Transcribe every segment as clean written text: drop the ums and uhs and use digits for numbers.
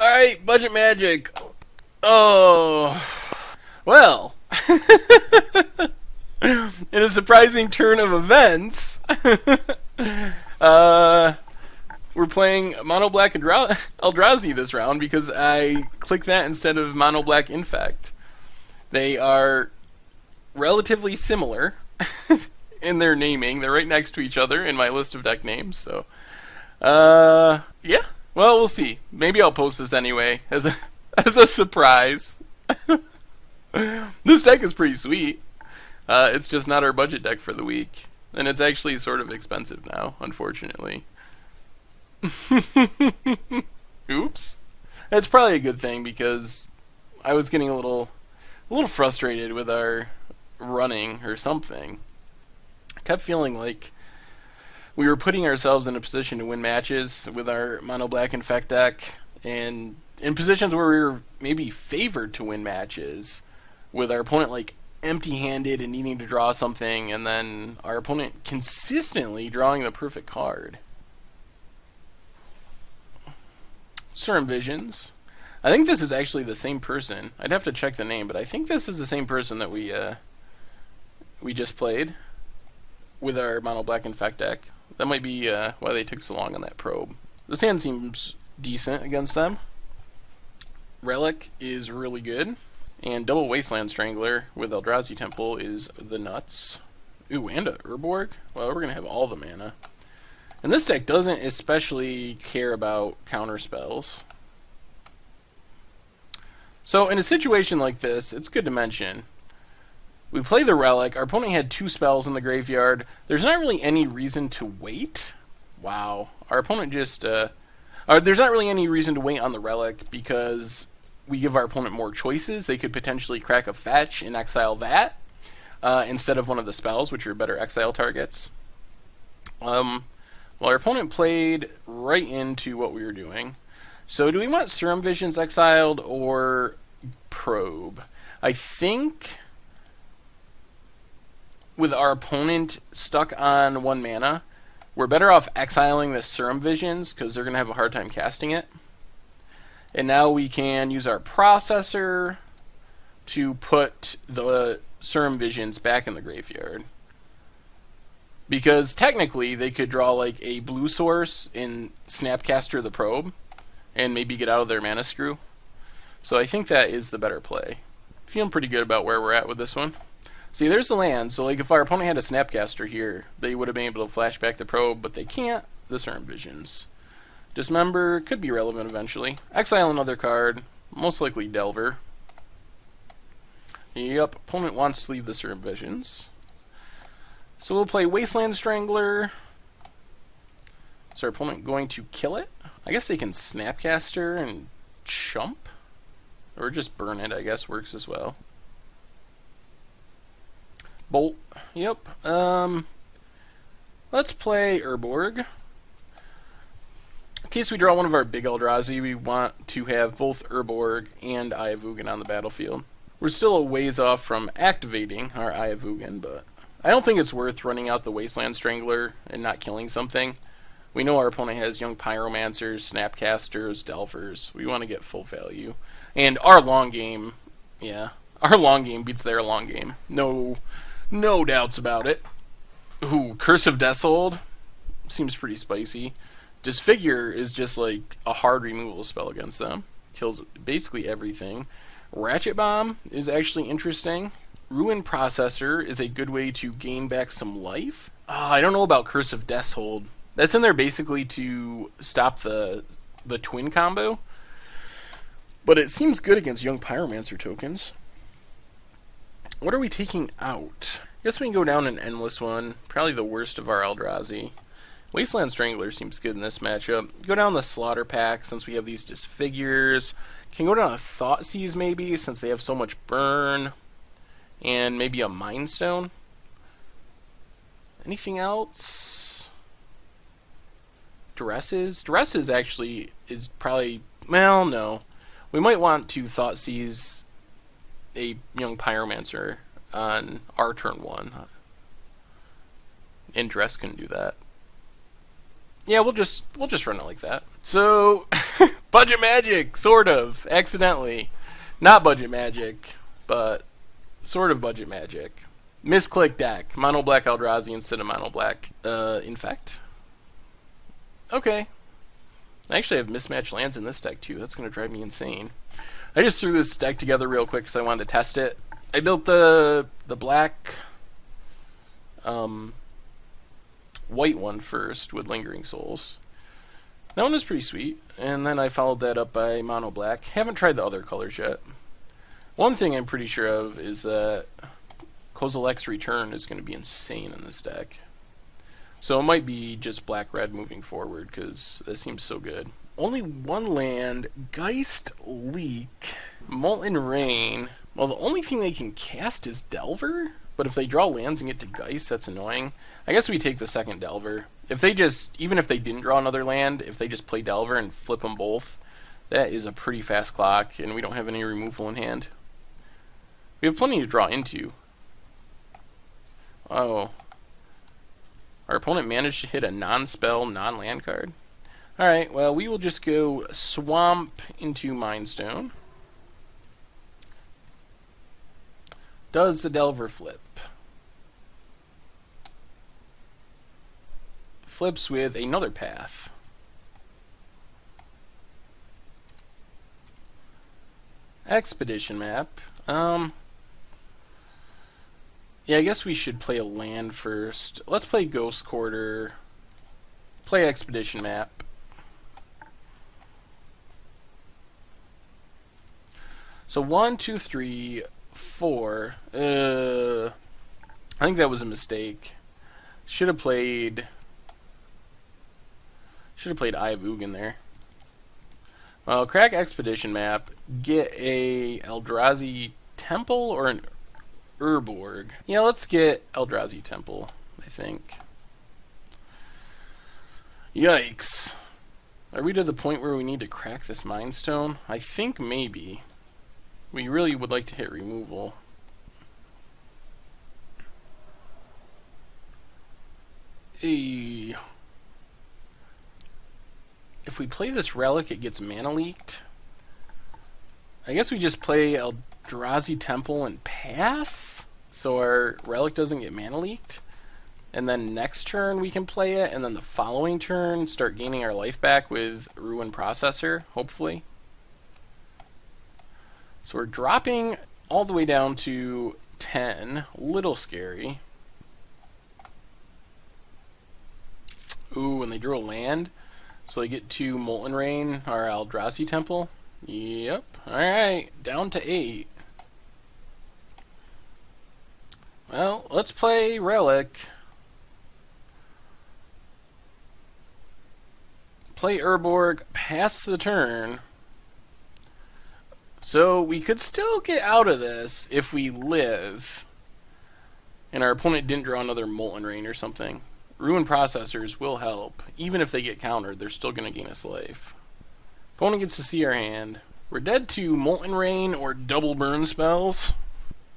Alright, budget magic. Oh. Well. In a surprising turn of events, we're playing Mono-Black Eldrazi this round because I clicked that instead of Mono-Black Infect. They are relatively similar in their naming. They're right next to each other in my list of deck names, so yeah. Well, we'll see. Maybe I'll post this anyway as a surprise. This deck is pretty sweet. It's just not our budget deck for the week, and it's actually sort of expensive now, unfortunately. Oops. That's probably a good thing because I was getting a little frustrated with our running or something. I kept feeling like we were putting ourselves in a position to win matches with our Mono Black Infect deck, and in positions where we were maybe favored to win matches with our opponent like empty-handed and needing to draw something, and then our opponent consistently drawing the perfect card. Serum Visions. I think this is actually the same person. I'd have to check the name, but I think this is the same person that we just played with our Mono Black Infect deck. That might be why they took so long on that probe. This hand seems decent against them. Relic is really good. And Double Wasteland Strangler with Eldrazi Temple is the nuts. Ooh, and a Urborg? Well, we're going to have all the mana. And this deck doesn't especially care about counter spells. So in a situation like this, it's good to mention, we play the Relic, our opponent had 2 spells in the graveyard. There's not really any reason to wait. Wow. Our opponent just... there's not really any reason to wait on the Relic because we give our opponent more choices. They could potentially crack a fetch and exile that instead of one of the spells, which are better exile targets. Well, our opponent played right into what we were doing. So do we want Serum Visions exiled or Probe? I think with our opponent stuck on 1 mana, we're better off exiling the Serum Visions because they're going to have a hard time casting it. And now we can use our processor to put the Serum Visions back in the graveyard. Because technically they could draw like a blue source in Snapcaster the Probe and maybe get out of their mana screw. So I think that is the better play. Feeling pretty good about where we're at with this one. See, there's the land, so like if our opponent had a Snapcaster here, they would have been able to flash back the Probe, but they can't. The Serum Visions. Dismember could be relevant eventually. Exile another card, most likely Delver. Yep, opponent wants to leave the Serum Visions. So we'll play Wasteland Strangler. Is our opponent going to kill it? I guess they can Snapcaster and chump. Or just burn it, I guess, works as well. Bolt. Yep. Let's play Urborg. In case we draw one of our big Eldrazi, we want to have both Urborg and Eye of Ugin on the battlefield. We're still a ways off from activating our Eye of Ugin, but I don't think it's worth running out the Wasteland Strangler and not killing something. We know our opponent has Young Pyromancers, Snapcasters, Delvers. We want to get full value. And our long game, yeah, our long game beats their long game. No doubts about it. Ooh, Curse of Deathhold seems pretty spicy. Disfigure is just like a hard removal spell against them. Kills basically everything. Ratchet Bomb is actually interesting. Ruin Processor is a good way to gain back some life. I don't know about Curse of Deathhold. That's in there basically to stop the twin combo. But it seems good against Young Pyromancer tokens. What are we taking out? I guess we can go down an endless one. Probably the worst of our Eldrazi. Wasteland Strangler seems good in this matchup. Go down the Slaughter Pack since we have these Disfigures. Can go down a Thoughtseize maybe since they have so much burn. And maybe a Mind Stone. Anything else? Duresses? Duresses actually is probably... Well, no. We might want to Thoughtseize a Young Pyromancer on our turn 1. And Dress can do that. Yeah, we'll just run it like that. So, Budget magic, sort of, accidentally. Not budget magic, but sort of budget magic. Misclick deck. Mono-Black Eldrazi instead of Mono-Black Infect. Okay. I actually have mismatched lands in this deck too. That's going to drive me insane. I just threw this deck together real quick because I wanted to test it. I built the black white one first with Lingering Souls. That one was pretty sweet, and then I followed that up by Mono Black. Haven't tried the other colors yet. One thing I'm pretty sure of is that Kozilek's Return is going to be insane in this deck. So it might be just black-red moving forward, because that seems so good. Only one land, Geist Leak, Molten Rain. Well, the only thing they can cast is Delver, but if they draw lands and get to Geist, that's annoying. I guess we take the second Delver. If they just, even if they didn't draw another land, if they just play Delver and flip them both, that is a pretty fast clock, and we don't have any removal in hand. We have plenty to draw into. Oh. Our opponent managed to hit a non-spell, non-land card. Alright, well, we will just go Swamp into Mindstone. Does the Delver flip? Flips with another path. Expedition map. Yeah, I guess we should play a land first. Let's play Ghost Quarter. Play Expedition map. So 1, 2, 3, 4. I think that was a mistake. Should have played Eye of Ugin there. Well, crack Expedition map. Get a Eldrazi Temple or an Urborg. Yeah, let's get Eldrazi Temple, I think. Yikes. Are we to the point where we need to crack this Mind Stone? I think maybe. We really would like to hit removal. If we play this relic, it gets mana leaked. I guess we just play Eldrazi Temple and pass, so our relic doesn't get mana leaked. And then next turn we can play it, and then the following turn start gaining our life back with Ruin Processor, hopefully. So we're dropping all the way down to 10. A little scary. Ooh, and they drew a land. So they get to Molten Rain, our Eldrazi Temple. Yep. Alright, down to 8. Well, let's play Relic. Play Urborg, pass the turn. So we could still get out of this if we live, and our opponent didn't draw another Molten Rain or something. Ruin Processors will help. Even if they get countered, they're still going to gain us life. Opponent gets to see our hand. We're dead to Molten Rain or double burn spells.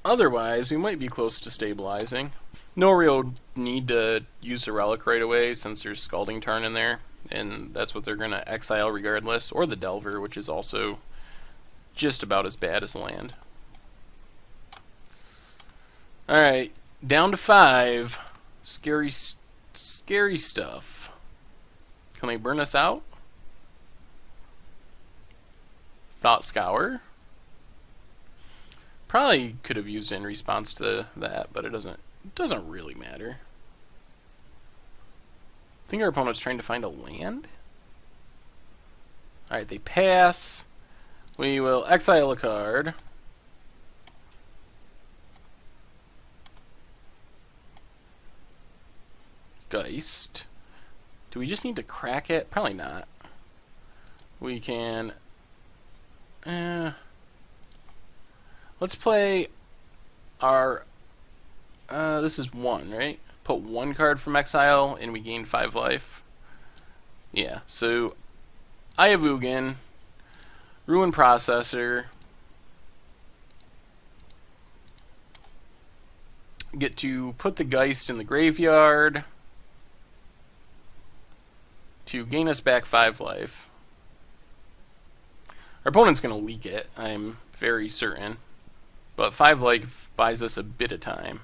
Otherwise, we might be close to stabilizing. No real need to use the Relic right away since there's Scalding Tarn in there, and that's what they're going to exile regardless, or the Delver, which is also just about as bad as land. Alright, down to 5. Scary stuff. Can they burn us out? Thought Scour. Probably could have used it in response to that, but it doesn't really matter. I think our opponent's trying to find a land. Alright, they pass. We will exile a card. Geist. Do we just need to crack it? Probably not. We can... let's play our... this is 1, right? Put 1 card from exile and we gain 5 life. Yeah, so... Eye of Ugin. Ruin Processor. Get to put the Geist in the graveyard to gain us back 5 life. Our opponent's going to leak it, I'm very certain. But 5 life buys us a bit of time.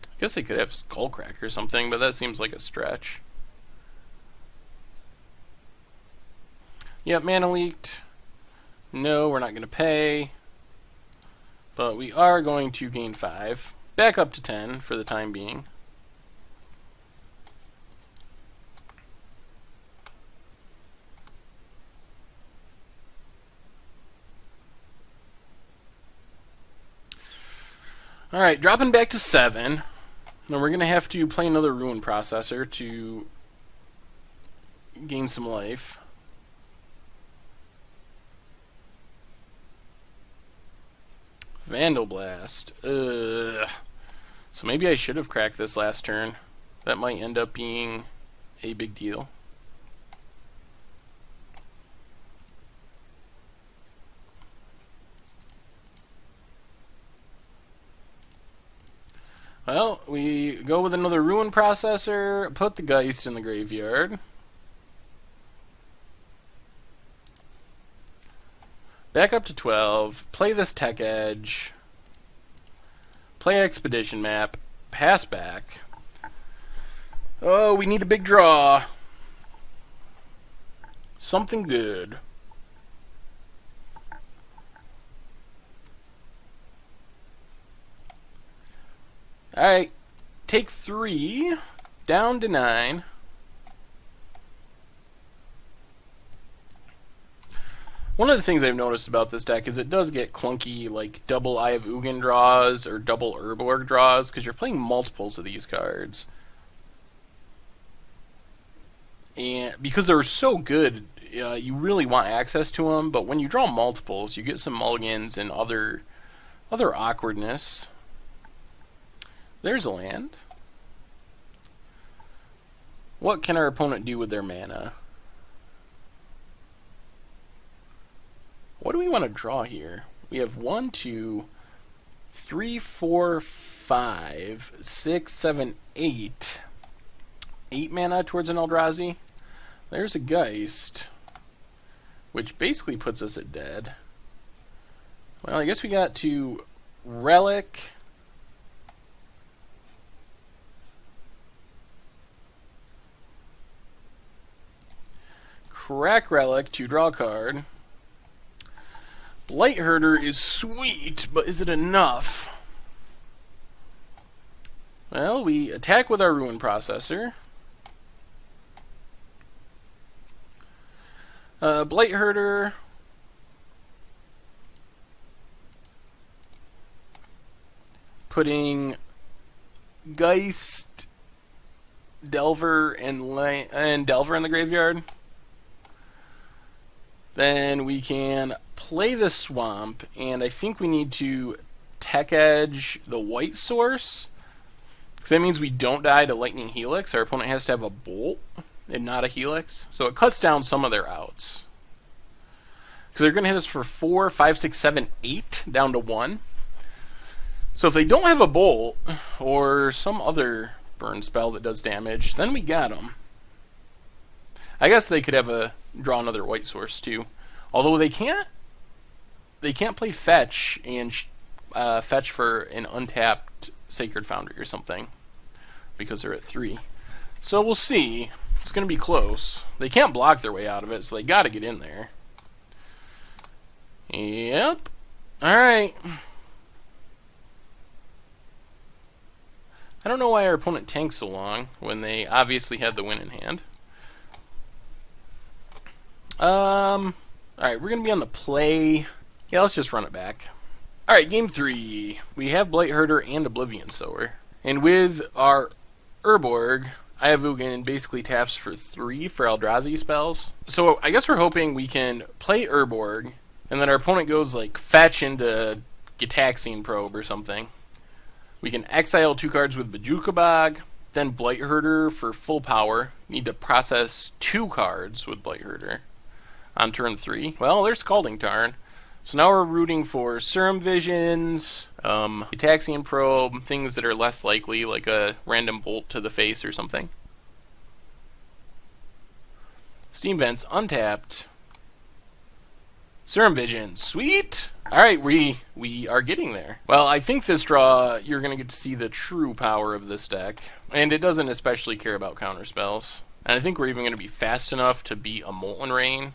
I guess they could have Skullcrack or something, but that seems like a stretch. Yep, mana leaked. No, we're not going to pay. But we are going to gain 5. Back up to 10 for the time being. Alright, dropping back to 7. Now we're going to have to play another Ruin Processor to gain some life. Vandal Blast. So maybe I should have cracked this last turn. That might end up being a big deal. Well, we go with another Ruin Processor, put the Geist in the graveyard. Back up to 12, play this Tech Edge, play Expedition Map, pass back. Oh, we need a big draw. Something good. Alright, take 3, down to 9. One of the things I've noticed about this deck is it does get clunky, like double Eye of Ugin draws or double Urborg draws, because you're playing multiples of these cards. And because they're so good, you really want access to them, but when you draw multiples, you get some mulligans and other awkwardness. There's a land. What can our opponent do with their mana? What do we want to draw here? We have 1, 2, 3, 4, 5, 6, 7, 8. 8 mana towards an Eldrazi. There's a Geist, which basically puts us at dead. Well, I guess we got to Relic. Crack Relic to draw a card. Blight Herder is sweet, but is it enough? Well, we attack with our Ruin Processor. Blight Herder. Putting Geist, Delver, and Delver in the graveyard. Then we can play the Swamp, and I think we need to Tech Edge the White Source, because that means we don't die to Lightning Helix. Our opponent has to have a Bolt and not a Helix, so it cuts down some of their outs. Because they're going to hit us for 4, 5, 6, 7, 8, down to 1. So if they don't have a Bolt, or some other burn spell that does damage, then we got them. I guess they could have draw another White Source too, although they can't play fetch and fetch for an untapped Sacred Foundry or something because they're at 3. So we'll see. It's going to be close. They can't block their way out of it, so they got to get in there. Yep. All right. I don't know why our opponent tanked so long when they obviously had the win in hand. Alright, we're going to be on the play. Yeah, let's just run it back. Alright, game 3. We have Blight Herder and Oblivion Sower. And with our Urborg, Ugin basically taps for 3 for Eldrazi spells. So I guess we're hoping we can play Urborg, and then our opponent goes like fetch into Gitaxian Probe or something. We can exile 2 cards with Bojuka Bog, then Blight Herder for full power. Need to process 2 cards with Blight Herder on turn 3. Well, there's Scalding Tarn. So now we're rooting for Serum Visions, Gitaxian Probe, things that are less likely, like a random bolt to the face or something. Steam Vents untapped. Serum Vision, sweet! Alright, we are getting there. Well, I think this draw, you're going to get to see the true power of this deck. And it doesn't especially care about counter spells. And I think we're even going to be fast enough to beat a Molten Rain.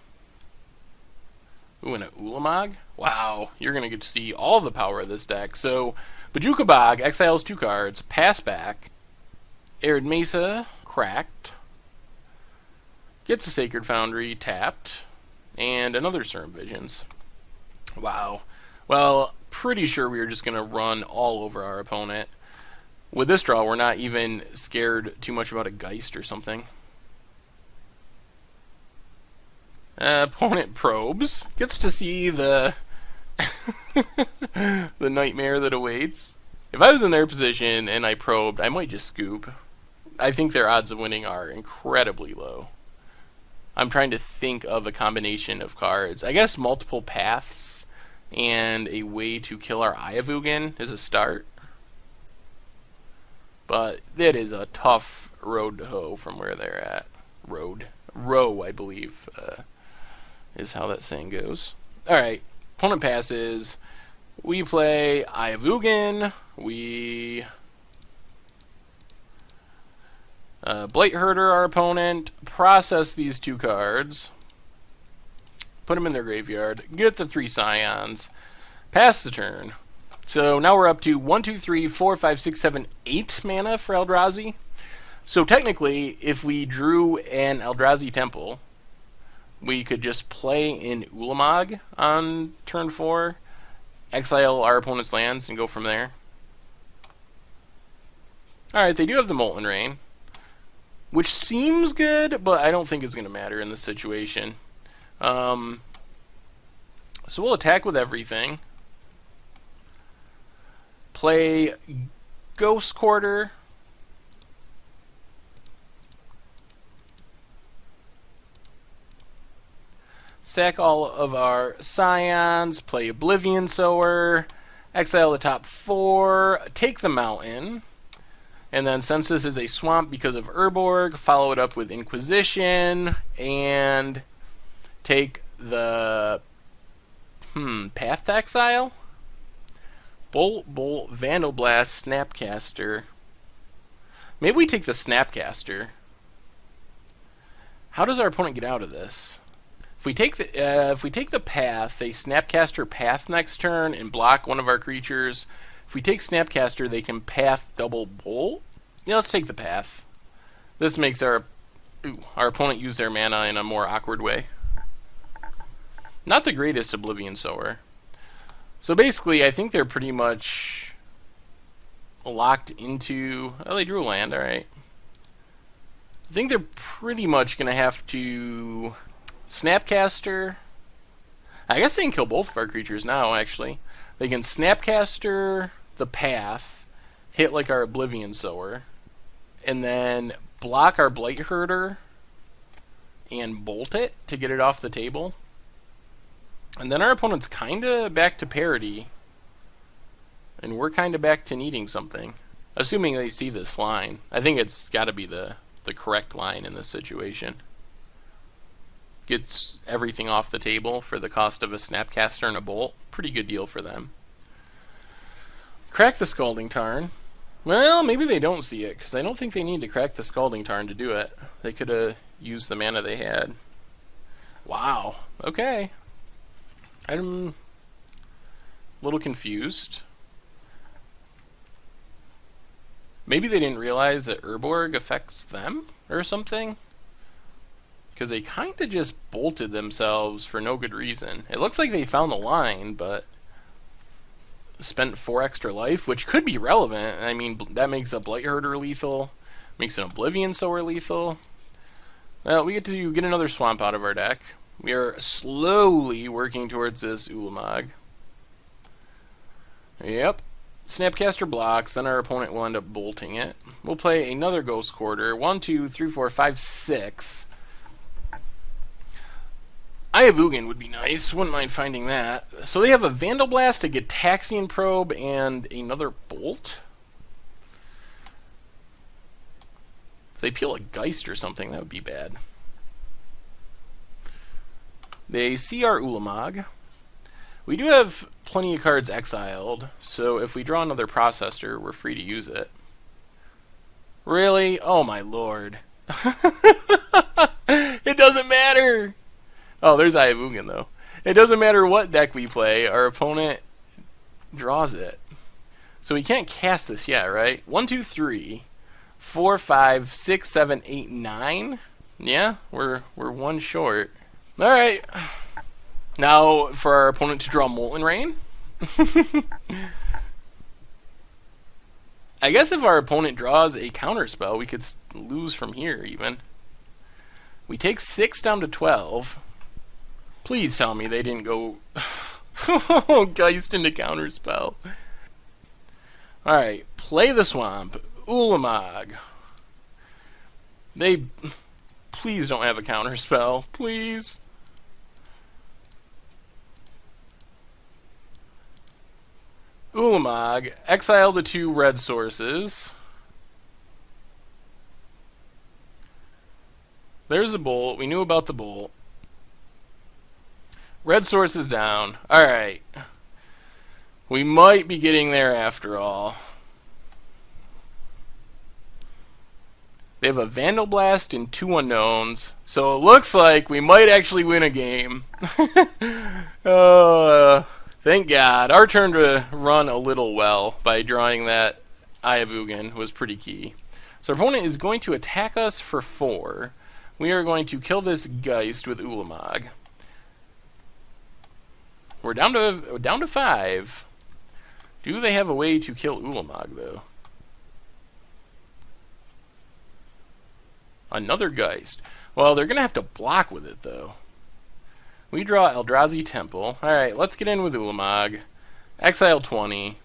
Ooh, and a Ulamog? Wow, you're going to get to see all the power of this deck. So, Bojuka Bog exiles 2 cards, pass back. Arid Mesa, cracked. Gets a Sacred Foundry, tapped. And another Serum Visions. Wow. Well, pretty sure we are just going to run all over our opponent. With this draw, we're not even scared too much about a Geist or something. Opponent probes. Gets to see the the nightmare that awaits. If I was in their position and I probed, I might just scoop. I think their odds of winning are incredibly low. I'm trying to think of a combination of cards. I guess multiple paths and a way to kill our Ayavugan is a start. But that is a tough road to hoe from where they're at. Row, I believe, is how that saying goes. Alright, opponent passes. We play Ayavugan. We Blightherder our opponent, process these 2 cards, put them in their graveyard, get the 3 Scions, pass the turn. So now we're up to 1, 2, 3, 4, 5, 6, 7, 8 mana for Eldrazi. So technically, if we drew an Eldrazi Temple, we could just play in Ulamog on turn 4, exile our opponent's lands, and go from there. Alright, they do have the Molten Rain, which seems good, but I don't think it's going to matter in this situation. So we'll attack with everything. Play Ghost Quarter. Sack all of our Scions. Play Oblivion Sower. Exile the top 4. Take the Mountain. And then since this is a swamp because of Urborg, follow it up with Inquisition, and take the Path to Exile? Bolt, Vandal Blast, Snapcaster. Maybe we take the Snapcaster. How does our opponent get out of this? If we take the Path, they Snapcaster Path next turn and block one of our creatures. If we take Snapcaster, they can Path double Bolt. Yeah, let's take the Path. This makes our opponent use their mana in a more awkward way. Not the greatest Oblivion Sower. So basically, I think they're pretty much locked into... Oh, they drew a land, alright. I think they're pretty much going to have to Snapcaster. I guess they can kill both of our creatures now, actually. They can Snapcaster the Path, hit like our Oblivion Sower, and then block our Blightherder and bolt it to get it off the table. And then our opponent's kinda back to parity, and we're kinda back to needing something. Assuming they see this line. I think it's gotta be the correct line in this situation. Gets everything off the table for the cost of a Snapcaster and a bolt. Pretty good deal for them. Crack the Scalding Tarn. Well, maybe they don't see it, because I don't think they need to crack the Scalding Tarn to do it. They could have used the mana they had. Wow. Okay. I'm a little confused. Maybe they didn't realize that Urborg affects them or something? Because they kind of just bolted themselves for no good reason. It looks like they found the line, but spent 4 extra life, which could be relevant. I mean, that makes a Blightherder lethal, makes an Oblivion Sower lethal. Well, we get to get another swamp out of our deck. We are slowly working towards this Ulamog. Yep. Snapcaster blocks, then our opponent will end up bolting it. We'll play another Ghost Quarter. 1, 2, 3, 4, 5, 6. Ayavugan would be nice. Wouldn't mind finding that. So they have a Vandal Blast, a Gitaxian Probe, and another Bolt. If they peel a Geist or something, that would be bad. They see our Ulamog. We do have plenty of cards exiled, so if we draw another Processor, we're free to use it. Really? Oh my lord. It doesn't matter! Oh, there's Ayavugan, though. It doesn't matter what deck we play, our opponent draws it. So we can't cast this yet, right? 1, 2, 3, 4, 5, 6, 7, 8, 9. Yeah, we're one short. Alright. Now for our opponent to draw Molten Rain. I guess if our opponent draws a counterspell, we could lose from here, even. We take 6 down to 12. Please tell me they didn't go Geist into counterspell. Alright, play the Swamp. Ulamog. They please don't have a counterspell. Please. Ulamog. Exile the 2 red sources. There's a bolt. We knew about the bolt. Red source is down. Alright. We might be getting there after all. They have a Vandal Blast and 2 unknowns. So it looks like we might actually win a game. Thank God. Our turn to run a little well by drawing that Ayavugan was pretty key. So our opponent is going to attack us for 4. We are going to kill this Geist with Ulamog. We're down to 5. Do they have a way to kill Ulamog, though? Another Geist. Well, they're going to have to block with it, though. We draw Eldrazi Temple. Alright, let's get in with Ulamog. Exile 20.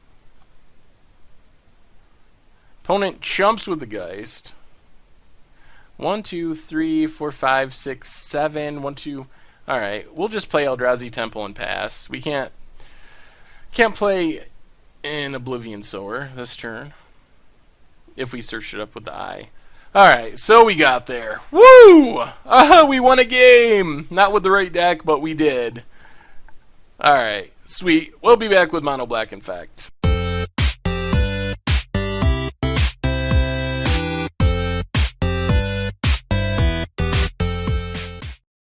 Opponent chumps with the Geist. 1, 2, 3, 4, 5, 6, 7. 1, 2. Alright, we'll just play Eldrazi Temple and pass. We can't play in Oblivion Sower this turn. If we searched it up with the eye. Alright, so we got there. Woo! We won a game! Not with the right deck, but we did. Alright, sweet. We'll be back with Mono-Black Infect.